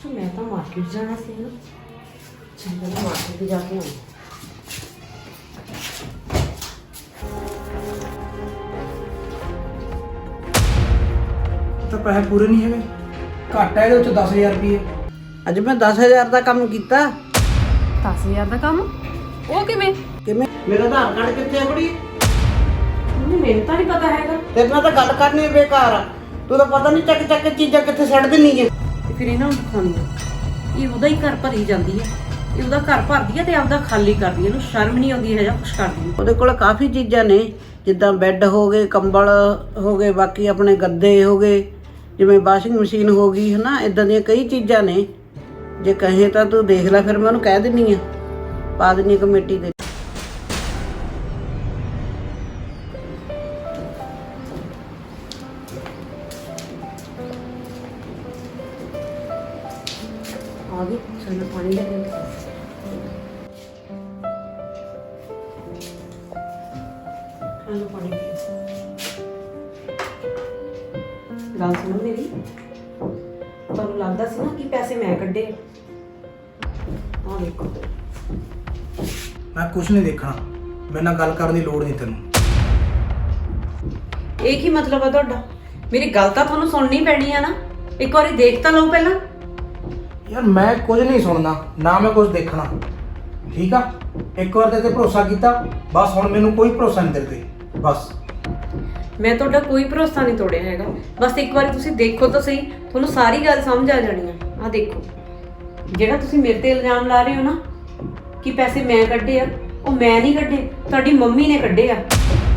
मैं तो मार्केट जाना सी ना, चल मैं मार्केट भी जाके आऊँ। तो पैसे पूरे नहीं है घट है 10,000 रुपये। ਅੱਜ ਮੈਂ 10,000 ਦਾ ਕੰਮ ਕੀਤਾ। 10,000 ਦਾ ਕੰਮ? ਉਹ ਕਿਵੇਂ? ਕਿਵੇਂ? ਮੇਰਾ ਆਧਾਰ ਕਾਰਡ ਕਿੱਥੇ ਆ ਕੁੜੀ? ਮੈਨੂੰ ਤਾਂ ਨਹੀਂ ਪਤਾ ਹੈਗਾ। ਤੇਰੇ ਨਾਲ ਤਾਂ ਗੱਲ ਕਰਨੀ ਬੇਕਾਰ ਆ। ਤੂੰ ਤਾਂ ਪਤਾ ਨਹੀਂ ਚੱਕ ਚੱਕ ਕੇ ਚੀਜ਼ਾਂ ਕਿੱਥੇ ਛੱਡ ਦਿੰਨੀ ਹੈ। ਤੇ ਫਿਰ ਇਹਨਾਂ ਨੂੰ ਦਿਖਾਉਣੀ ਆ, ਇਹ ਉਹਦਾ ਹੀ ਘਰ ਭਰੀ ਜਾਂਦੀ ਹੈ, ਇਹ ਉਹਦਾ ਘਰ ਭਰਦੀ ਹੈ ਤੇ ਆਪਦਾ ਖਾਲੀ ਕਰਦੀ ਹੈ। ਇਹਨੂੰ ਸ਼ਰਮ ਨਹੀਂ ਆਉਂਦੀ ਹੈ ਜਾਂ ਕੁਛ ਕਰਦੀ। ਉਹਦੇ ਕੋਲ ਕਾਫੀ ਚੀਜ਼ਾਂ ਨੇ, ਜਿੱਦਾਂ ਬੈੱਡ ਹੋ ਗਏ, ਕੰਬਲ ਹੋ ਗਏ, ਬਾਕੀ ਆਪਣੇ ਗੱਦੇ ਹੋ ਗਏ, ਜਿਵੇਂ ਵਾਸ਼ਿੰਗ ਮਸ਼ੀਨ ਹੋ ਗਈ ਹੈ ਨਾ, ਇਦਾਂ ਦੀਆਂ ਕਈ ਚੀਜ਼ਾਂ ਨੇ। ਜੇ ਕਹੇ ਤਾਂ ਤੂੰ ਦੇਖ ਲੈ, ਫਿਰ ਮੈਂ ਉਹਨੂੰ ਕਹਿ ਦਿੰਨੀ ਆ, ਪਾ ਦਿੰਨੀ ਕਮੇਟੀ ਦੇ। ਆ ਗਈ, ਚਲ ਮੈਂ ਪਾਣੀ ਲੈ ਕੇ ਆਉਂਦੀ। ਪਾਣੀ ਪੀ। ਗੱਲ ਸੁਣੋ ਮੇਰੀ, ਤੁਹਾਨੂੰ ਲੱਗਦਾ ਸੀ ਨਾ ਕਿ ਪੈਸੇ ਮੈਂ ਕੱਢੇ। ਆਹ ਦੇਖੋ, ਮੈਂ ਕੁਝ ਨਹੀਂ ਦੇਖਣਾ, ਮੇਰੇ ਨਾਲ ਗੱਲ ਕਰਨ ਦੀ ਲੋੜ ਨਹੀਂ ਤੈਨੂੰ। ਇਹ ਕੀ ਮਤਲਬ ਹੈ ਤੁਹਾਡਾ? ਮੇਰੀ ਗੱਲ ਤਾਂ ਤੁਹਾਨੂੰ ਸੁਣਨੀ ਪੈਣੀ ਆ ਨਾ, ਇੱਕ ਵਾਰੀ ਦੇਖ ਤਾਂ ਲਓ ਪਹਿਲਾਂ। ਯਾਰ ਮੈਂ ਕੁਝ ਨਹੀਂ ਸੁਣਨਾ, ਨਾ ਮੈਂ ਕੁਝ ਦੇਖਣਾ, ਠੀਕ ਆ? ਇੱਕ ਵਾਰ ਤੇ ਭਰੋਸਾ ਕੀਤਾ, ਬਸ ਹੁਣ ਮੈਨੂੰ ਕੋਈ ਭਰੋਸਾ ਨਹੀਂ ਤੇਰੇ ਤੇ, ਬਸ। ਮੈਂ ਤੁਹਾਡਾ ਕੋਈ ਭਰੋਸਾ ਨਹੀਂ ਤੋੜਿਆ ਹੈਗਾ, ਬਸ ਇੱਕ ਵਾਰੀ ਤੁਸੀਂ ਦੇਖੋ ਤਾਂ ਸਹੀ, ਤੁਹਾਨੂੰ ਸਾਰੀ ਗੱਲ ਸਮਝ ਆ ਜਾਣੀ ਆ। ਆਹ ਦੇਖੋ, ਜਿਹੜਾ ਤੁਸੀਂ ਮੇਰੇ ਤੇ ਇਲਜ਼ਾਮ ਲਾ ਰਹੇ ਹੋ ਨਾ ਕਿ ਪੈਸੇ ਮੈਂ ਕੱਢੇ ਆ, ਉਹ ਮੈਂ ਨਹੀਂ ਕੱਢੇ, ਤੁਹਾਡੀ ਮੰਮੀ ਨੇ ਕੱਢੇ ਆ।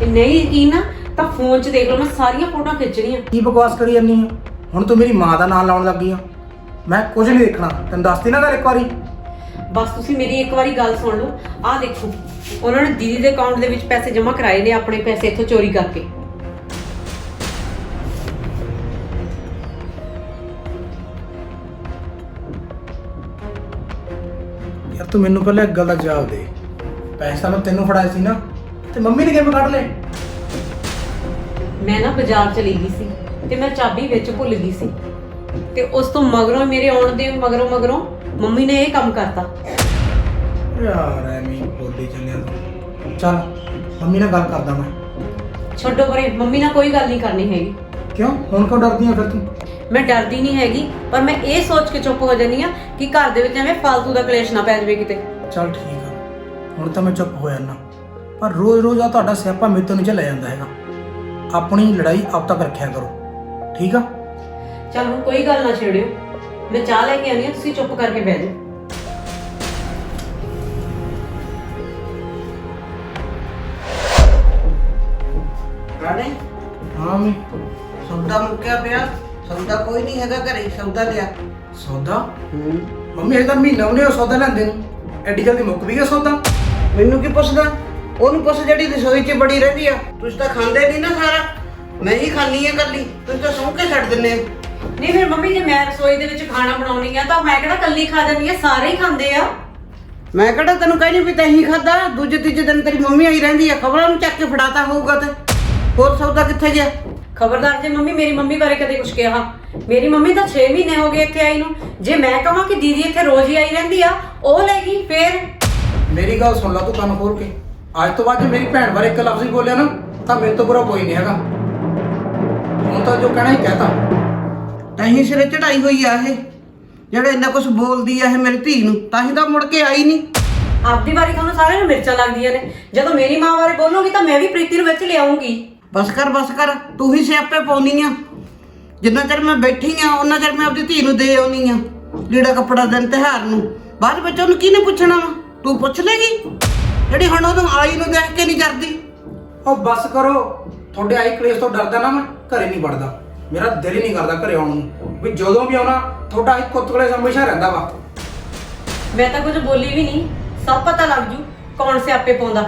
ਇਹ ਨਹੀਂ ਯਕੀਨ ਨਾ ਤਾਂ ਫੋਨ 'ਚ ਦੇਖ ਲਓ, ਮੈਂ ਸਾਰੀਆਂ ਫੋਟੋਆਂ ਖਿੱਚਣੀਆਂ। ਕੀ ਬਕਵਾਸ ਕਰੀ ਜਾਂਦੀ ਆ? ਹੁਣ ਤੂੰ ਮੇਰੀ ਮਾਂ ਦਾ ਨਾਮ ਲਾਉਣ ਲੱਗੀ ਆ। ਮੈਂ ਕੁਝ ਨਹੀਂ ਦੇਖਣਾ, ਤੈਨੂੰ ਦੱਸਦੀ ਨਾ ਗੱਲ ਇੱਕ ਵਾਰੀ। ਬਸ ਤੁਸੀਂ ਮੇਰੀ ਇੱਕ ਵਾਰੀ ਗੱਲ ਸੁਣ ਲਓ। ਆਹ ਦੇਖੋ, ਉਹਨਾਂ ਨੇ ਦੀਦੀ ਦੇ ਅਕਾਊਂਟ ਦੇ ਵਿੱਚ ਪੈਸੇ ਜਮ੍ਹਾਂ ਕਰਾਏ ਨੇ, ਆਪਣੇ ਪੈਸੇ ਇੱਥੋਂ ਚੋਰੀ ਕਰਕੇ। ਯਾਰ ਤੂੰ ਮੈਨੂੰ ਪਹਿਲਾਂ ਇੱਕ ਗੱਲ ਦਾ ਜਵਾਬ ਦੇ, ਪੈਸੇ ਤਾਂ ਮੈਂ ਤੈਨੂੰ ਫੜਾਏ ਸੀ ਨਾ, ਤੇ ਮੰਮੀ ਨੇ ਕਿਵੇਂ ਕੱਢ ਲਏ? ਮੈਂ ਨਾ ਬਾਜ਼ਾਰ ਚਲੀ ਗਈ ਸੀ ਤੇ ਮੈਂ ਚਾਬੀ ਵਿੱਚ ਭੁੱਲ ਗਈ ਸੀ, ਤੇ ਉਸ ਤੋਂ ਮਗਰੋਂ ਮੇਰੇ ਆਉਣ ਦੇ ਮਗਰੋਂ ਮੰਮੀ ਨੇ ਇਹ ਕੰਮ ਕਰਤਾ। ਯਾਰ ਐਵੇਂ ਬੋਲੀ ਚੱਲਿਆ ਤੂੰ। ਚੱਲ ਮੰਮੀ ਨਾਲ ਗੱਲ ਕਰਦਾ ਮੈਂ। ਛੱਡੋ ਪਰੇ, ਮੰਮੀ ਨਾਲ ਕੋਈ ਗੱਲ ਨਹੀਂ ਕਰਨੀ ਹੈਗੀ। ਕਿਉਂ? ਹੁਣ ਕਿਉਂ ਡਰਦੀ ਆ ਫਿਰ ਤੂੰ? ਮੈਂ ਡਰਦੀ ਨਹੀਂ ਹੈਗੀ, ਪਰ ਮੈਂ ਇਹ ਸੋਚ ਕੇ ਚੁੱਪ ਹੋ ਜਾਂਦੀ ਆ ਕਿ ਘਰ ਦੇ ਵਿੱਚ ਐਵੇਂ ਫालतू ਦਾ ਕਲੇਸ਼ ਨਾ ਪੈ ਜਾਵੇ ਕਿਤੇ। ਚੱਲ ਠੀਕ ਆ, ਹੁਣ ਤਾਂ ਮੈਂ ਚੁੱਪ ਹੋ ਜਾਣਾ, ਪਰ ਰੋਜ਼-ਰੋਜ਼ ਆ ਤੁਹਾਡਾ ਸਿਆਪਾ ਮੇਰੇ ਤੋਂ ਨਹੀਂ ਝੱਲਿਆ ਜਾਂਦਾ ਹੈਗਾ। ਆਪਣੀ ਲੜਾਈ ਆਪ ਤੱਕ ਰੱਖਿਆ ਕਰੋ, ਠੀਕ ਆ? ਚੱਲ ਹੁਣ ਕੋਈ ਗੱਲ ਨਾ ਛੇੜਿਓ, ਮੈਂ ਚਾਹ ਲੈ ਕੇ ਆਉਂਦੀ ਆ, ਤੁਸੀਂ ਚੁੱਪ ਕਰਕੇ ਬਹਿ ਜਾਓ। ਰਾਣੇ, ਹਾਂ ਮੈਂ ਸੌਦਾ ਮੁੱਕਿਆ ਪਿਆ। ਸੌਦਾ ਕੋਈ ਨਹੀਂ ਹੈਗਾ ਘਰੇ, ਸੌਦਾ ਲਿਆ। ਸੌਦਾ? ਮੰਮੀ ਅਜੇ ਤਾਂ ਮਹੀਨਾ ਵੀ ਨਹੀਂ ਹੋਇਆ ਸੌਦਾ ਲੈਂਦੇ ਨੂੰ, ਐਡੀ ਜਲਦੀ ਮੁੱਕ ਵੀ ਗਿਆ ਸੌਦਾ? ਮੈਨੂੰ ਕੀ ਪੁੱਛਦਾ? ਉਹਨੂੰ ਪੁੱਛ ਜਿਹੜੀ ਰਸੋਈ 'ਚ ਬੜੀ ਰਹਿੰਦੀ ਆ। ਤੁਸੀਂ ਤਾਂ ਖਾਂਦੇ ਨਹੀਂ ਨਾ ਸਾਰਾ, ਮੈਂ ਹੀ ਖਾਂਦੀ ਆ ਇਕੱਲੀ। ਤੁਸੀਂ ਤਾਂ ਸੌਂ ਕੇ ਛੱਡ ਦਿੰਦੇ ਆ। ਨਹੀਂ ਫਿਰ ਮੰਮੀ, ਜੇ ਮੈਂ ਰਸੋਈ ਦੇ ਵਿੱਚ ਖਾਣਾ ਬਣਾਉਣੀ ਆ ਤਾਂ ਮੈਂ ਕਿਹੜਾ ਇਕੱਲੀ ਖਾ ਜਾਂਦੀ ਆ, ਸਾਰੇ ਹੀ ਖਾਂਦੇ ਆ। ਮੈਂ ਕਿਹੜਾ ਤੈਨੂੰ ਕਹਿੰਦੀ ਵੀ ਤੈਂ ਖਾਦਾ? ਦੂਜੇ ਤੀਜੇ ਦਿਨ ਤੇਰੀ ਮੰਮੀ ਆਈ ਰਹਿੰਦੀ ਆ, ਖਬਰਾਂ ਨੂੰ ਚੱਕ ਕੇ ਫੜਾਤਾ ਹੋਊਗਾ। ਤੇ ਹੋਰ ਸੌਦਾ ਕਿੱਥੇ ਗਿਆ? ਖਬਰਦਾਰ ਜੇ ਮੰਮੀ ਮੇਰੀ ਮੰਮੀ ਬਾਰੇ ਕਦੇ ਕੁਝ ਕਿਹਾ। ਮੇਰੀ ਮੰਮੀ ਤਾਂ 6 ਮਹੀਨੇ ਹੋ ਗਏ ਇੱਥੇ ਆਈ ਨੂੰ। ਜੇ ਮੈਂ ਕਹਾਂ ਕਿ ਦੀਦੀ ਇੱਥੇ ਰੋਜ਼ ਹੀ ਆਈ ਰਹਿੰਦੀ ਆ, ਉਹ ਲੈ ਗਈ ਫੇਰ। ਮੇਰੀ ਗੱਲ ਸੁਣ ਲਾ ਤੂੰ ਕੰਨ ਖੋਲ ਕੇ। ਅੱਜ ਤੋਂ ਬਾਅਦ ਜੇ ਮੇਰੀ ਭੈਣ ਬਾਰੇ ਇੱਕ ਲਫ਼ਜ਼ ਹੀ ਬੋਲਿਆ ਨਾ, ਤਾਂ ਮੇਰੇ ਤੋਂ ਬੁਰਾ ਕੋਈ ਨਹੀਂ ਹੈਗਾ। ਹੁਣ ਤਾਂ ਜੋ ਕਹਿਣਾ ਹੀ ਕਹਿਤਾ। ਤਹੀਂ ਸਿਰੇ ਚੜਾਈ ਹੋਈ ਆ ਇਹ, ਜਿਹੜਾ ਇੰਨਾ ਕੁਝ ਬੋਲਦੀ ਆ ਇਹ ਮੇਰੀ ਧੀ ਨੂੰ, ਤਾਂ ਹੀ ਤਾਂ ਮੁੜ ਕੇ ਆਈ ਨਹੀਂ। ਆਪਦੀ ਵਾਰੀ ਤੁਹਾਨੂੰ ਸਾਰਿਆਂ ਨੂੰ ਮਿਰਚਾਂ ਲੱਗਦੀਆਂ ਨੇ, ਜਦੋਂ ਮੇਰੀ ਮਾਂ ਬਾਰੇ ਬੋਲੋਗੀ ਤਾਂ ਮੈਂ ਵੀ ਪ੍ਰੀਤੀ ਨੂੰ ਵਿੱਚ ਲਿਆਉਂਗੀ। ਬਸ ਕਰ, ਤੂੰ ਹੀ ਸਿਆਪੇ ਪਾਉਣੀ ਆ। ਜਿੰਨਾ ਚਿਰ ਮੈਂ ਬੈਠੀ ਆ ਉਹਨਾਂ ਚਿਰ ਮੈਂ ਆਪਦੀ ਧੀ ਨੂੰ ਦੇ ਆਉਣੀ ਆ ਲੀੜਾ ਕੱਪੜਾ ਦਿਨ ਤਿਉਹਾਰ ਨੂੰ। ਬਾਅਦ ਵਿੱਚ ਉਹਨੂੰ ਕਿਹਨੇ ਪੁੱਛਣਾ ਵਾ? ਤੂੰ ਪੁੱਛ ਲੇਗੀ ਜਿਹੜੀ ਹੁਣ ਉਹਨੂੰ ਆਈ ਨੂੰ ਦੇਖ ਕੇ ਨਹੀਂ ਕਰਦੀ। ਉਹ ਬਸ ਕਰੋ, ਤੁਹਾਡੇ ਆਈ ਕਲੇਸ਼ ਤੋਂ ਡਰਦਾ ਨਾ ਮੈਂ ਘਰੇ ਨਹੀਂ ਵੜਦਾ। ਮੇਰਾ ਦਿਲ ਹੀ ਨਹੀਂ ਕਰਦਾ ਘਰੇ ਆਉਣ ਨੂੰ, ਵੀ ਜਦੋਂ ਵੀ ਆਉਣਾ ਤੁਹਾਡਾ ਇੱਕ ਕੁੱਤ ਕਲੇਸ਼ ਹਮੇਸ਼ਾ ਰਹਿੰਦਾ ਵਾ। ਮੈਂ ਤਾਂ ਕੁਝ ਬੋਲੀ ਵੀ ਨਹੀਂ, ਸਭ ਪਤਾ ਲੱਗ ਜੂ ਕੌਣ ਸਿਆਪੇ ਪਾਉਂਦਾ।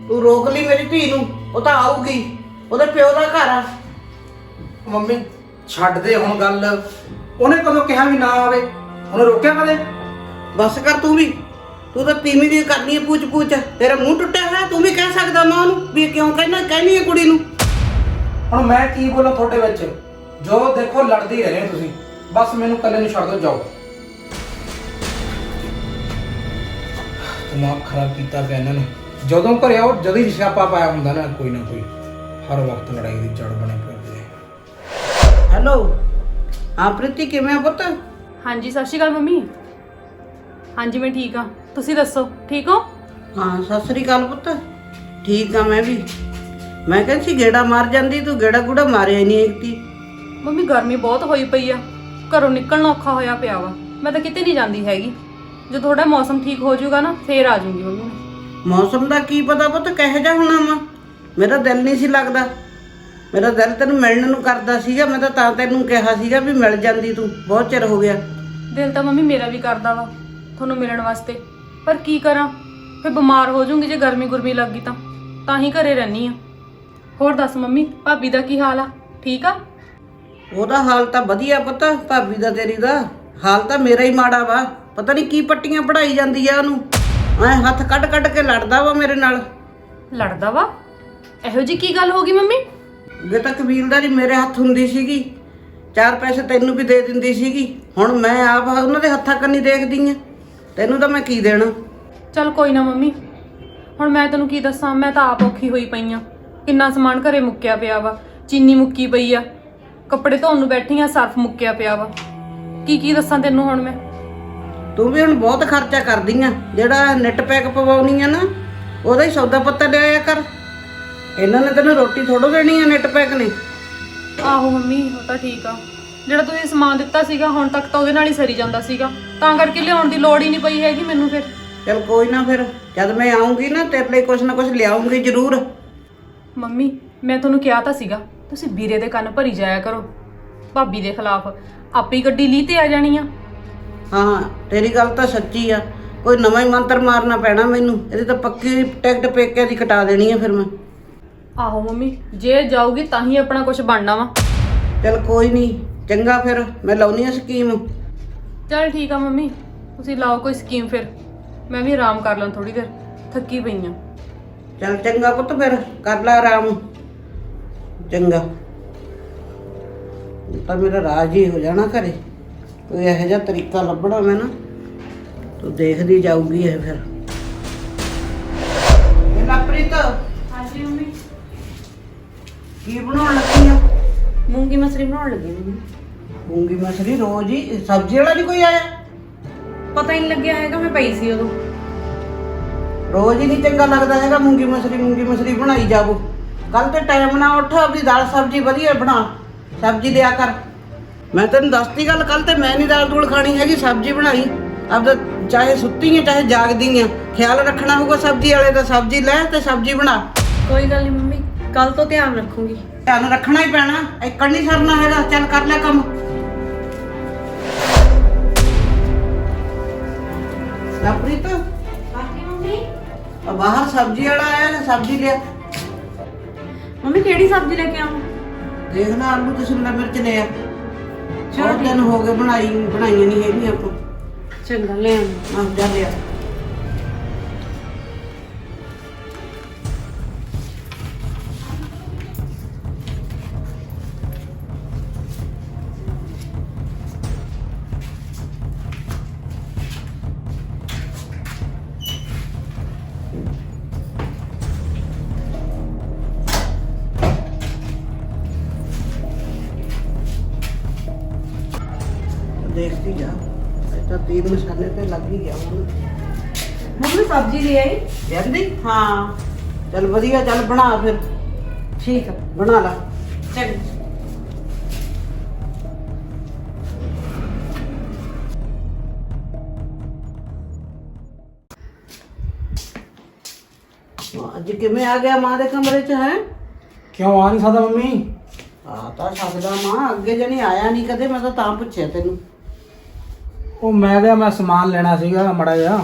ਤੂੰ ਰੋਕ ਲਈ ਮੇਰੀ ਧੀ ਨੂੰ, ਉਹ ਤਾਂ ਆਊਗੀ, ਉਹਦੇ ਪਿਓ ਦਾ ਘਰ ਆ। ਮੰਮੀ ਛੱਡ ਦੇ ਹੁਣ ਗੱਲ, ਉਹਨੇ ਕਦੋਂ ਕਿਹਾ ਵੀ ਨਾ ਆਵੇ? ਉਹਨੇ ਰੋਕਿਆ ਕਦੇ? ਬਸ ਕਰ ਤੂੰ ਵੀ, ਤੂੰ ਤਾਂ ਤੀਵੀਂ ਦੀ ਕਰਨੀ ਹੈ ਪੂਛ। ਤੇਰਾ ਮੂੰਹ ਟੁੱਟਿਆ ਹੋਇਆ, ਤੂੰ ਵੀ ਕਹਿ ਸਕਦਾ ਮਾਂ ਨੂੰ ਵੀ ਕਿਉਂ ਕਹਿਣੀ ਹੈ ਕੁੜੀ ਨੂੰ। ਹੁਣ ਮੈਂ ਕੀ ਬੋਲਾਂ ਤੁਹਾਡੇ ਵਿੱਚ? ਜੋ ਦੇਖੋ ਲੜਦੇ ਹੀ ਰਹੇ ਤੁਸੀਂ, ਬਸ ਮੈਨੂੰ ਇਕੱਲੇ ਨੂੰ ਛੱਡ ਦਿਓ, ਜਾਓ। ਦਿਮਾਗ ਖਰਾਬ ਕੀਤਾ ਪਿਆ ਇਹਨਾਂ ਨੇ। ਜਦੋਂ ਘਰੇ ਆਓ ਜਦੋਂ ਹੀ ਸਿਆਪਾ ਪਾਇਆ ਹੁੰਦਾ ਨਾ ਕੋਈ ਨਾ ਕੋਈ, ਹਰ ਵਕਤ ਲੜਾਈ ਦੀ ਜੜ ਬਣੇ ਫਿਰਦੇ ਆ। ਹੈਲੋ, ਹਾਂ ਪ੍ਰੀਤੀ ਕਿਵੇਂ ਆ ਪੁੱਤ? ਹਾਂਜੀ ਸਤਿ ਸ਼੍ਰੀ ਅਕਾਲ ਮੰਮੀ। ਹਾਂਜੀ ਮੈਂ ਠੀਕ ਆ, ਤੁਸੀਂ ਦੱਸੋ ਠੀਕ ਹੋ? ਹਾਂ ਸਤਿ ਸ੍ਰੀ ਅਕਾਲ ਪੁੱਤ, ਠੀਕ ਆ ਮੈਂ ਵੀ। ਮੈਂ ਕਹਿੰਦੀ ਸੀ ਗੇੜਾ ਮਾਰ ਜਾਂਦੀ, ਤੂੰ ਗੇੜਾ ਗੂੜਾ ਮਾਰਿਆ ਹੀ ਨਹੀਂ ਇੱਕਤੀ। ਮੰਮੀ ਗਰਮੀ ਬਹੁਤ ਹੋਈ ਪਈ ਆ, ਘਰੋਂ ਨਿਕਲਣਾ ਔਖਾ ਹੋਇਆ ਪਿਆ ਵਾ। ਮੈਂ ਤਾਂ ਕਿਤੇ ਨਹੀਂ ਜਾਂਦੀ ਹੈਗੀ। ਜੇ ਥੋੜਾ ਮੌਸਮ ਠੀਕ ਹੋ ਜਾਊਗਾ ਨਾ ਫੇਰ ਆ ਜਾਊਂਗੀ ਮੰਮੀ। ਮੌਸਮ ਦਾ ਕੀ ਪਤਾ ਪੁੱਤ ਕਿਹੋ ਜਿਹਾ ਹੋਣਾ ਵਾ। ਮੇਰਾ ਦਿਲ ਨਹੀਂ ਸੀ ਲੱਗਦਾ, ਮੇਰਾ ਦਿਲ ਤੈਨੂੰ ਮਿਲਣ ਨੂੰ ਕਰਦਾ ਸੀਗਾ। ਮੈਂ ਤਾਂ ਤੈਨੂੰ ਕਿਹਾ ਸੀਗਾ ਵੀ ਮਿਲ ਜਾਂਦੀ, ਤੂੰ ਬਹੁਤ ਚਿਰ ਹੋ ਗਿਆ। ਦਿਲ ਤਾਂ ਮੰਮੀ ਮੇਰਾ ਵੀ ਕਰਦਾ ਵਾ ਤੁਹਾਨੂੰ ਮਿਲਣ ਵਾਸਤੇ, ਪਰ ਕੀ ਕਰਾਂ, ਫੇਰ ਬਿਮਾਰ ਹੋ ਜਾਊਂਗੀ ਜੇ ਗਰਮੀ ਗੁਰਮੀ ਲੱਗ ਗਈ ਤਾਂ ਹੀ ਘਰੇ ਰਹਿਣੀ ਆ। ਹੋਰ ਦੱਸ ਮੰਮੀ, ਭਾਬੀ ਦਾ ਕੀ ਹਾਲ ਆ? ਠੀਕ ਆ? ਉਹਦਾ ਹਾਲ ਤਾਂ ਵਧੀਆ ਪੁੱਤ, ਭਾਬੀ ਦਾ ਤੇਰੀ ਦਾ ਹਾਲ ਤਾਂ ਮੇਰਾ ਹੀ ਮਾੜਾ ਵਾ। ਪਤਾ ਨਹੀਂ ਕੀ ਪੱਟੀਆਂ ਪੜਾਈ ਜਾਂਦੀ ਆ ਉਹਨੂੰ, ਐ ਹੱਥ ਕੱਢ ਕੱਢ ਕੇ ਲੜਦਾ ਵਾ ਮੇਰੇ ਨਾਲ। ਲੜਦਾ ਵਾ? ਇਹੋ ਜੀ ਕੀ ਗੱਲ ਹੋ ਗਈ ਮੰਮੀ? ਅੱਗੇ ਤਾਂ ਕਬੀਲਦਾਰੀ ਮੇਰੇ ਹੱਥ ਹੁੰਦੀ ਸੀਗੀ, 4 ਪੈਸੇ ਤੈਨੂੰ ਵੀ ਦੇ ਦਿੰਦੀ ਸੀਗੀ। ਹੁਣ ਮੈਂ ਆਪ ਉਹਨਾਂ ਦੇ ਹੱਥਾਂ ਕੰਨੀ ਦੇਖਦੀ ਆ, ਤੈਨੂੰ ਤਾਂ ਮੈਂ ਕੀ ਦੇਣਾ। ਚੱਲ ਕੋਈ ਨਾ ਮੰਮੀ, ਹੁਣ ਮੈਂ ਤੈਨੂੰ ਕੀ ਦੱਸਾਂ, ਮੈਂ ਤਾਂ ਆਪ ਔਖੀ ਹੋਈ ਪਈ ਆ। ਕਿੰਨਾ ਸਮਾਨ ਘਰੇ ਮੁੱਕਿਆ ਪਿਆ ਵਾ, ਚੀਨੀ ਮੁੱਕੀ ਪਈ ਆ, ਕੱਪੜੇ ਧੋਣ ਨੂੰ ਬੈਠੀ ਆ, ਸਰਫ ਮੁੱਕਿਆ ਪਿਆ ਵਾ। ਕੀ ਦੱਸਾਂ ਤੈਨੂੰ ਹੁਣ ਮੈਂ। ਤੂੰ ਵੀ ਹੁਣ ਬਹੁਤ ਖਰਚਾ ਕਰਦੀ ਆ, ਜਿਹੜਾ ਨੈਟ ਪੈਕ ਪਵਾਉਣੀ ਆ ਨਾ ਉਹਦਾ ਹੀ ਸੌਦਾ ਪੱਤਾ ਲਿਆਇਆ ਕਰ। ਇਹਨਾਂ ਨੇ ਤੈਨੂੰ ਰੋਟੀ ਥੋੜੋ ਦੇਣੀ ਆ ਨੈਟ ਪੈਕ ਨੇ। ਆਹੋ ਮੰਮੀ ਉਹ ਤਾਂ ਠੀਕ ਆ, ਜਿਹੜਾ ਤੁਸੀਂ ਸਮਾਨ ਦਿੱਤਾ ਸੀਗਾ ਹੁਣ ਤੱਕ ਤਾਂ ਉਹਦੇ ਨਾਲ ਹੀ ਸਰੀ ਜਾਂਦਾ ਸੀਗਾ, ਤਾਂ ਕਰਕੇ ਲਿਆਉਣ ਦੀ ਲੋੜ ਹੀ ਨਹੀਂ ਪਈ ਹੈਗੀ ਮੈਨੂੰ। ਫਿਰ ਚਲ ਕੋਈ ਨਾ, ਫਿਰ ਜਦ ਮੈਂ ਆਉਂਗੀ ਨਾ ਤੇਰੇ ਲਈ ਕੁਛ ਨਾ ਕੁਛ ਲਿਆਉਂਗੀ ਜ਼ਰੂਰ। ਮੰਮੀ ਮੈਂ ਤੁਹਾਨੂੰ ਕਿਹਾ ਤਾਂ ਸੀਗਾ ਤੁਸੀਂ ਵੀਰੇ ਦੇ ਕੰਨ ਭਰੀ ਜਾਇਆ ਕਰੋ, ਭਾਬੀ ਦੇ ਖਿਲਾਫ ਆਪੇ ਹੀ ਗੱਡੀ ਲੀ ਤੇ ਆ ਜਾਣੀ ਆ। ਹਾਂ ਤੇਰੀ ਗੱਲ ਤਾਂ ਸੱਚੀ ਆ, ਕੋਈ ਨਵਾਂ ਹੀ ਮੰਤਰ ਮਾਰਨਾ ਪੈਣਾ ਮੈਨੂੰ। ਇਹਦੀ ਤਾਂ ਪੱਕੀ ਟਿਕਟ ਪੇਕਿਆਂ ਦੀ ਕਟਾ ਦੇਣੀ ਆ ਫਿਰ ਮੈਂ। ਆਹੋ ਮੰਮੀ, ਜੇ ਜਾਊਗੀ ਤਾਂ ਹੀ ਆਪਣਾ ਕੁਝ ਬਣਨਾ ਵਾ। ਚਲ ਕੋਈ ਨਹੀਂ, ਚੰਗਾ ਫਿਰ ਮੈਂ ਲਾਉਣੀ ਆ ਸਕੀਮ। ਚਲ ਠੀਕ ਆ ਮੰਮੀ, ਤੁਸੀਂ ਲਾਓ ਕੋਈ ਸਕੀਮ, ਫਿਰ ਮੈਂ ਵੀ ਆਰਾਮ ਕਰ ਲਾਂ ਥੋੜੀ ਦੇਰ, ਥੱਕੀ ਪਈ ਆ। ਚਲ ਚੰਗਾ ਪੁੱਤ, ਫਿਰ ਕਰ ਲੈ ਆਰਾਮ। ਚੰਗਾ, ਹੁਣ ਤਾਂ ਮੇਰਾ ਰਾਜ ਹੀ ਹੋ ਜਾਣਾ ਘਰੇ। ਕੋਈ ਇਹੋ ਜਿਹਾ ਤਰੀਕਾ ਲੱਭਣਾ ਮੈਂ ਨਾ, ਤੂੰ ਦੇਖਦੀ ਜਾਊਗੀ ਇਹ ਫਿਰ। ਇਹ ਲਪ੍ਰੀਤ ਹਾਂਜੀ ਮੰਮੀ। ਕੀ ਬਣਾਉਣ ਲੱਗੀ ਆ? ਮੂੰਗੀ ਮਸਰੀ ਬਣਾਉਣ ਲੱਗੀ ਮੰਮੀ। ਮੂੰਗੀ ਮਸਰੀ ਰੋਜ਼ ਹੀ? ਸਬਜ਼ੀ ਵਾਲਾ ਨਹੀਂ ਕੋਈ ਆਇਆ? ਪਤਾ ਹੀ ਨਹੀਂ ਲੱਗਿਆ ਹੈਗਾ, ਮੈਂ ਪਈ ਸੀ ਉਦੋਂ। ਰੋਜ਼ ਹੀ ਨਹੀਂ ਚੰਗਾ ਲੱਗਦਾ ਹੈਗਾ ਮੂੰਗੀ ਮਸਰੀ ਬਣਾਈ ਜਾਵੋ। ਕੱਲ ਤੇ ਟਾਈਮ ਨਾਲ ਉੱਠ, ਆਪਣੀ ਦਾਲ ਸਬਜ਼ੀ ਵਧੀਆ ਬਣਾ, ਸਬਜ਼ੀ ਦਿਆ ਕਰ। ਮੈਂ ਤੈਨੂੰ ਦੱਸਤੀ ਗੱਲ, ਕੱਲ ਤੇ ਮੈਂ ਨਹੀਂ ਦਾਲ ਦੂਲ ਖਾਣੀ ਹੈਗੀ, ਸਬਜ਼ੀ ਬਣਾਈ। ਆਪਦਾ ਚਾਹੇ ਸੁੱਤੀ ਹੈ ਚਾਹੇ ਜਾਗਦੀ ਹੈ, ਖਿਆਲ ਰੱਖਣਾ ਹੋਊਗਾ ਸਬਜ਼ੀ ਵਾਲੇ ਦਾ। ਸਬਜ਼ੀ ਲੈ ਤੇ ਸਬਜ਼ੀ ਬਣਾ। ਕੋਈ ਗੱਲ ਨਹੀਂ ਮੰਮੀ, ਕੱਲ ਤੋਂ ਧਿਆਨ ਰੱਖੂੰਗੀ। ਧਿਆਨ ਰੱਖਣਾ ਹੀ ਪੈਣਾ, ਇੱਕੜ ਨਹੀਂ ਸਰਨਾ ਹੈਗਾ। ਚੱਲ ਕਰ ਲੈ ਕੰਮ। ਲਪ੍ਰੀਤ ਹਾਂਜੀ ਮੰਮੀ। ਬਾਹਰ ਸਬਜ਼ੀ ਵਾਲਾ ਆਇਆ ਨਾ, ਸਬਜ਼ੀ ਲਿਆ। ਮੰਮੀ ਕਿਹੜੀ ਸਬਜ਼ੀ ਲੈ ਕੇ ਆਵਾਂ? ਦੇਖ ਲੈ, ਆਲੂ ਤੇ ਸ਼ਿਮਲਾ ਮਿਰਚ ਲਿਆ। ਚਲੋ ਬਹੁਤ ਦਿਨ ਹੋ ਗਏ ਬਣਾਈਆਂ ਨਹੀਂ ਹੈਗੀਆਂ ਆਪਾਂ। ਚੰਗਾ ਲੈ ਆਵਾਂ। ਆਹ ਜਾ ਲਿਆ। देखती जा, ऐसा 3 मसाले पे लग ही गया हूँ। ਮੰਮੀ ਸਬਜ਼ੀ ਲੈ ਆਈ? जल्दी हाँ, चल बढ़िया, चल बना फिर। ਠੀਕ ਆ, बना ला। ਚੰਗਾ। ਅੱਜ ਕਿਵੇਂ ਆ ਗਿਆ ਮਾਂ ਦੇ ਕਮਰੇ 'ਚ? ਹੈ ਕਿਉਂ ਆ ਨਹੀਂ ਸਕਦਾ ਮੰਮੀ? ਆ ਤਾਂ ਸਕਦਾ ਮਾਂ, ਅੱਗੇ ਜਣੀ ਆਇਆ ਨਹੀਂ ਕਦੇ। ਮੈਂ ਤਾਂ ਪੁੱਛਿਆ ਤੈਨੂੰ। ਉਹ ਮੈਂ ਸਮਾਨ ਲੈਣਾ ਸੀਗਾ ਮੜਾ ਜਿਹਾ।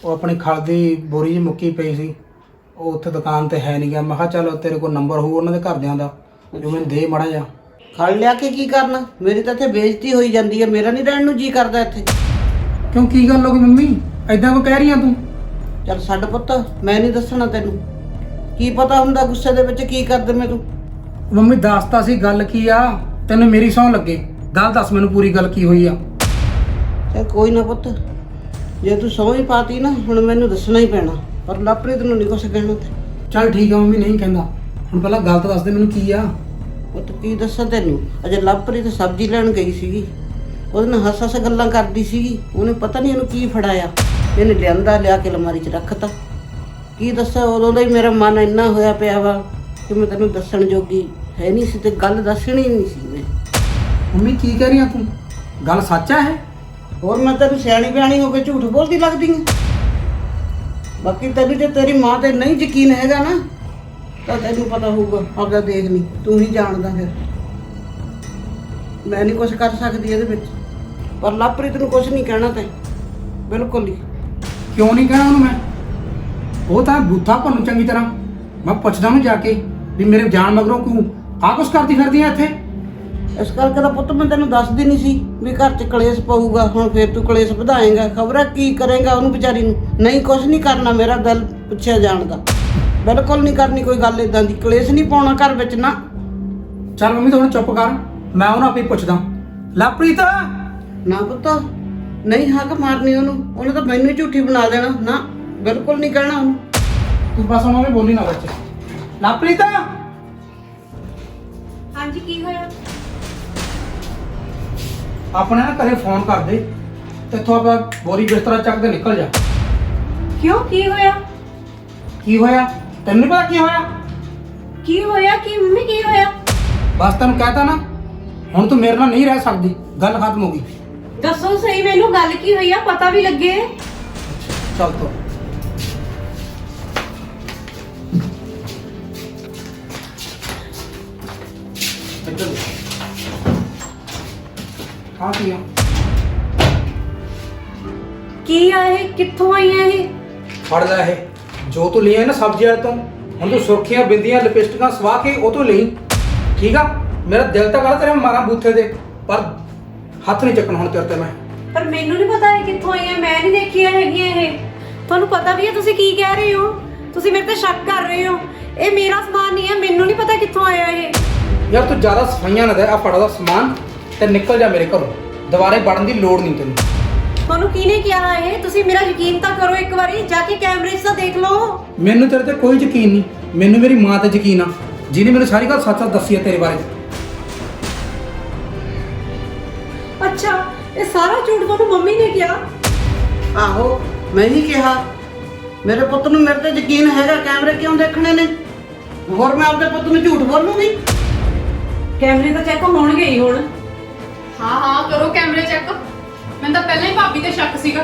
ਉਹ ਆਪਣੀ ਖਲ ਦੀ ਬੋਰੀ ਜਿਹੀ ਮੁੱਕੀ ਪਈ ਸੀ, ਉਹ ਉੱਥੇ ਦੁਕਾਨ ਤੇ ਹੈ ਨਹੀਂ ਗਿਆ। ਮੈਂ ਕਿਹਾ ਚਲੋ ਤੇਰੇ ਕੋਲ ਨੰਬਰ ਹੋਊ ਉਹਨਾਂ ਦੇ ਘਰਦਿਆਂ ਦਾ, ਜੋ ਮੈਨੂੰ ਦੇ ਮੜਾ ਜਿਹਾ। ਖੜ ਲਿਆ ਕੇ ਕੀ ਕਰਨਾ? ਮੇਰੀ ਤਾਂ ਇੱਥੇ ਬੇਇੱਜ਼ਤੀ ਹੋਈ ਜਾਂਦੀ ਹੈ, ਮੇਰਾ ਨਹੀਂ ਰਹਿਣ ਨੂੰ ਜੀ ਕਰਦਾ ਇੱਥੇ। ਕਿਉਂ ਕੀ ਗੱਲ ਹੋ ਗਈ ਮੰਮੀ? ਐਦਾਂ ਕੋ ਕਹਿ ਰਹੀ ਆ ਤੂੰ? ਚੱਲ ਛੱਡ ਪੁੱਤ, ਮੈਂ ਨਹੀਂ ਦੱਸਣਾ ਤੈਨੂੰ। ਕੀ ਪਤਾ ਹੁੰਦਾ ਗੁੱਸੇ ਦੇ ਵਿੱਚ ਕੀ ਕਰ ਦੇਵੇਂ ਤੂੰ। ਮੰਮੀ ਦੱਸਤਾ ਸੀ ਗੱਲ ਕੀ ਆ, ਤੈਨੂੰ ਮੇਰੀ ਸਹੁੰ ਲੱਗੇ। ਗੱਲ ਦੱਸ ਮੈਨੂੰ ਪੂਰੀ ਗੱਲ ਕੀ ਹੋਈ ਆ। ਚੱਲ ਕੋਈ ਨਾ ਪੁੱਤ, ਜੇ ਤੂੰ ਸਹੁੰ ਹੀ ਪਾਤੀ ਨਾ ਹੁਣ ਮੈਨੂੰ ਦੱਸਣਾ ਹੀ ਪੈਣਾ, ਪਰ ਲਵਪ੍ਰੀਤ ਨੂੰ ਨਹੀਂ ਕੁਛ ਕਹਿਣਾ ਤੇ। ਚੱਲ ਠੀਕ ਆ ਮੰਮੀ, ਨਹੀਂ ਕਹਿੰਦਾ। ਹੁਣ ਪਹਿਲਾਂ ਗੱਲ ਤਾਂ ਦੱਸ ਦੇ ਮੈਨੂੰ ਕੀ ਆ। ਪੁੱਤ ਕੀ ਦੱਸਾਂ ਤੈਨੂੰ, ਅਜੇ ਲਵਪ੍ਰੀਤ ਸਬਜ਼ੀ ਲੈਣ ਗਈ ਸੀਗੀ, ਉਹਦੇ ਨਾਲ ਹੱਸ-ਹੱਸ ਗੱਲਾਂ ਕਰਦੀ ਸੀਗੀ। ਉਹਨੇ ਪਤਾ ਨਹੀਂ ਇਹਨੂੰ ਕੀ ਫੜਾਇਆ, ਇਹਨੇ ਲਿਆ ਕੇ ਅਲਮਾਰੀ 'ਚ ਰੱਖਤਾ। ਕੀ ਦੱਸਾਂ, ਉਦੋਂ ਦਾ ਹੀ ਮੇਰਾ ਮਨ ਇੰਨਾ ਹੋਇਆ ਪਿਆ ਵਾ ਕਿ ਮੈਂ ਤੈਨੂੰ ਦੱਸਣ ਜੋਗੀ ਹੈ ਨਹੀਂ ਸੀ ਤੇ ਗੱਲ ਦੱਸਣੀ ਨਹੀਂ ਸੀ ਮੈਂ। ਮੰਮੀ ਕੀ ਕਹਿ ਰਹੀ ਆ ਤੂੰ? ਗੱਲ ਸੱਚ ਆ ਇਹ? ਹੋਰ ਮੈਂ ਤੈਨੂੰ ਸਿਆਣੀ ਬਿਆਣੀ ਹੋ ਕੇ ਝੂਠ ਬੋਲਦੀ ਲੱਗਦੀ ਹਾਂ? ਬਾਕੀ ਤੈਨੂੰ ਜੇ ਤੇਰੀ ਮਾਂ ਤੇ ਨਹੀਂ ਯਕੀਨ ਹੈਗਾ ਨਾ ਤਾਂ ਤੈਨੂੰ ਪਤਾ ਹੋਊਗਾ, ਆਪਦਾ ਦੇਖ ਲਈ, ਤੂੰ ਹੀ ਜਾਣਦਾ। ਫਿਰ ਮੈਂ ਨਹੀਂ ਕੁਝ ਕਰ ਸਕਦੀ ਇਹਦੇ ਵਿੱਚ, ਪਰ ਲਵਪ੍ਰੀਤ ਨੂੰ ਕੁਝ ਨਹੀਂ ਕਹਿਣਾ ਤੈਂ, ਬਿਲਕੁਲ ਹੀ। ਕਿਉਂ ਨਹੀਂ ਕਹਿਣਾ ਉਹਨੂੰ ਮੈਂ? ਉਹ ਤਾਂ ਬੂਥਾ ਭੰਨੂ ਚੰਗੀ ਤਰ੍ਹਾਂ। ਮੈਂ ਪੁੱਛਦਾ ਉਹਨੂੰ ਜਾ ਕੇ ਵੀ ਮੇਰੇ ਜਾਣ ਮਗਰੋਂ ਕਿਉਂ ਆ ਕੁਛ ਕਰਦੀ ਫਿਰਦੀ ਆ ਇੱਥੇ। ਇਸ ਕਰਕੇ ਤਾਂ ਪੁੱਤ ਮੈਂ ਤੈਨੂੰ ਦੱਸਦੀ ਨਹੀਂ ਸੀ ਵੀ ਘਰ 'ਚ ਕਲੇਸ਼ ਪਊਗਾ। ਹੁਣ ਫੇਰ ਤੂੰ ਕਲੇਸ਼ ਵਧਾਏਂਗਾ, ਖਬਰਾਂ ਕੀ ਕਰੇਂਗਾ ਉਹਨੂੰ ਵਿਚਾਰੀ ਨੂੰ। ਨਹੀਂ ਕੁਝ ਨਹੀਂ ਕਰਨਾ, ਮੇਰਾ ਦਿਲ ਪੁੱਛਿਆ ਜਾਣ ਦਾ, ਬਿਲਕੁਲ ਨਹੀਂ ਕਰਨੀ ਕੋਈ ਗੱਲ ਇਦਾਂ ਦੀ। ਕਲੇਸ਼ ਨਹੀਂ ਪਾਉਣਾ ਘਰ ਵਿੱਚ ਨਾ। ਚੱਲ ਮੰਮੀ ਤੂੰ ਹੁਣ ਚੁੱਪ ਕਰ, ਮੈਂ ਉਹਨੂੰ ਆਪੇ ਪੁੱਛਦਾ। ਲਵਪ੍ਰੀਤ ਨਾ ਪੁੱਤ, ਨਹੀਂ ਹੱਕ ਮਾਰਨੀ ਉਹਨੂੰ, ਉਹਨੇ ਤਾਂ ਮੈਨੂੰ ਹੀ ਝੂਠੀ ਬਣਾ ਦੇਣਾ। ਨਾ, ਬਿਲਕੁਲ ਨਹੀਂ ਕਹਿਣਾ ਉਹਨੂੰ। ਤੂੰ ਬਸ ਉਹਨਾਂ ਨੇ ਬੋਲੀ ਨਾ ਬੱਚੇ। ਲਵਪ੍ਰੀਤ ਹਾਂਜੀ ਕੀ ਹੋਇਆ? ਆਪਣੇ ਨਾ ਘਰੇ ਫੋਨ ਕਰ ਦੇ ਤੇ ਇੱਥੋਂ ਆਪਾਂ ਬੋਰੀ ਬਿਸਤਰਾ ਚੱਕ ਕੇ ਨਿਕਲ ਜਾ। ਕਿਉਂ, ਕੀ ਹੋਇਆ? ਕੀ ਹੋਇਆ? ਤੈਨੂੰ ਨਹੀਂ ਪਤਾ ਕੀ ਹੋਇਆ? ਕੀ ਹੋਇਆ? ਕੀ ਮੰਮੀ ਕੀ ਹੋਇਆ? ਬਸ ਤੈਨੂੰ ਕਹਿਤਾ ਨਾ, ਹੁਣ ਤੂੰ ਮੇਰੇ ਨਾਲ ਨਹੀਂ ਰਹਿ ਸਕਦੀ, ਗੱਲ ਖਤਮ ਹੋ ਗਈ। ਦੱਸੋ ਸਹੀ ਮੈਨੂੰ, ਗੱਲ ਕੀ ਹੋਈ ਆ, ਪਤਾ ਵੀ ਲੱਗੇ। ਚੱਲ ਤੋ ਆ ਕੀ ਆ? ਕੀ ਆ ਇਹ? ਕਿੱਥੋਂ ਆਈਆਂ ਇਹ? ਫੜ ਲੈ ਇਹ ਜੋ ਤੂੰ ਲਿਆ ਨਾ ਸਬਜ਼ੀ ਵਾਲੇ ਤੋਂ। ਹੁਣ ਤੂੰ ਸੁਰਖੀਆਂ, ਬਿੰਦੀਆਂ, ਲਿਪਸਟਿਕਾਂ ਸਵਾ ਕੇ ਉਹ ਤੋਂ ਲਈ, ਠੀਕ ਆ? ਮੇਰਾ ਦਿਲ ਤਾਂ ਕਰਦਾ ਤੇਰੇ ਮਾਰਾਂ ਬੂਥੇ ਦੇ, ਪਰ ਹੱਥ ਨਹੀਂ ਚੱਕਣ ਹੁਣ ਤੇਰੇ ਤੇ ਮੈਂ। ਪਰ ਮੈਨੂੰ ਨਹੀਂ ਪਤਾ ਇਹ ਕਿੱਥੋਂ ਆਈਆਂ, ਮੈਂ ਨਹੀਂ ਦੇਖੀਆਂ ਹੈਗੀਆਂ ਇਹ। ਤੁਹਾਨੂੰ ਪਤਾ ਵੀ ਹੈ ਤੁਸੀਂ ਕੀ ਕਹਿ ਰਹੇ ਹੋ? ਤੁਸੀਂ ਮੇਰੇ ਤੇ ਸ਼ੱਕ ਕਰ ਰਹੇ ਹੋ। ਇਹ ਮੇਰਾ ਸਮਾਨ ਨਹੀਂ ਹੈ, ਮੈਨੂੰ ਨਹੀਂ ਪਤਾ ਕਿੱਥੋਂ ਆਇਆ ਇਹ। ਯਾਰ ਤੂੰ ਜ਼ਿਆਦਾ ਸਫਾਈਆਂ ਨਾ ਦੇ, ਆ ਫੜਾ ਦਾ ਸਮਾਨ ਤੇ ਨਿਕਲ ਜਾ ਮੇਰੇ ਘਰੋਂ। ਦੁਬਾਰੇ ਵੜਨ ਦੀ ਲੋੜ ਨਹੀਂ ਤੈਨੂੰ। ਤੁਹਾਨੂੰ ਕਿਹਨੇ ਕਿਹਾ ਇਹ? ਤੁਸੀਂ ਮੇਰਾ ਯਕੀਨ ਤਾਂ ਕਰੋ, ਇੱਕ ਵਾਰੀ ਜਾ ਕੇ ਕੈਮਰੇ 'ਚ ਤਾਂ ਦੇਖ ਲਓ। ਮੈਨੂੰ ਤੇਰੇ ਤੇ ਕੋਈ ਯਕੀਨ ਨਹੀਂ, ਮੈਨੂੰ ਮੇਰੀ ਮਾਂ ਤੇ ਯਕੀਨ ਆ, ਜਿਹਨੇ ਮੈਨੂੰ ਸਾਰੀ ਗੱਲ ਸੱਚ-ਸੱਚ ਦੱਸੀ ਆ ਤੇਰੇ ਬਾਰੇ। ਅੱਛਾ, ਇਹ ਸਾਰਾ ਝੂਠ ਤੁਹਾਨੂੰ ਮੰਮੀ ਨੇ ਕਿਹਾ? ਆਹੋ, ਮੈਂ ਹੀ ਕਿਹਾ। ਮੇਰੇ ਪੁੱਤ ਨੂੰ ਮੇਰੇ ਤੇ ਯਕੀਨ ਹੈਗਾ, ਕੈਮਰੇ ਕਿਉਂ ਦੇਖਣੇ ਨੇ? ਹੋਰ ਮੈਂ ਆਪਦੇ ਪੁੱਤ ਨੂੰ ਝੂਠ ਬੋਲੂੰਗੀ? ਕੈਮਰੇ ਤਾਂ ਚੈੱਕ ਹੋਣਗੇ ਹੀ ਹੁਣ। ਹਾਂ ਕਰੋ ਕੈਮਰੇ ਚੈੱਕ। ਮੈਨੂੰ ਤਾਂ ਪਹਿਲਾਂ ਹੀ ਭਾਬੀ ਤੇ ਸ਼ੱਕ ਸੀਗਾ।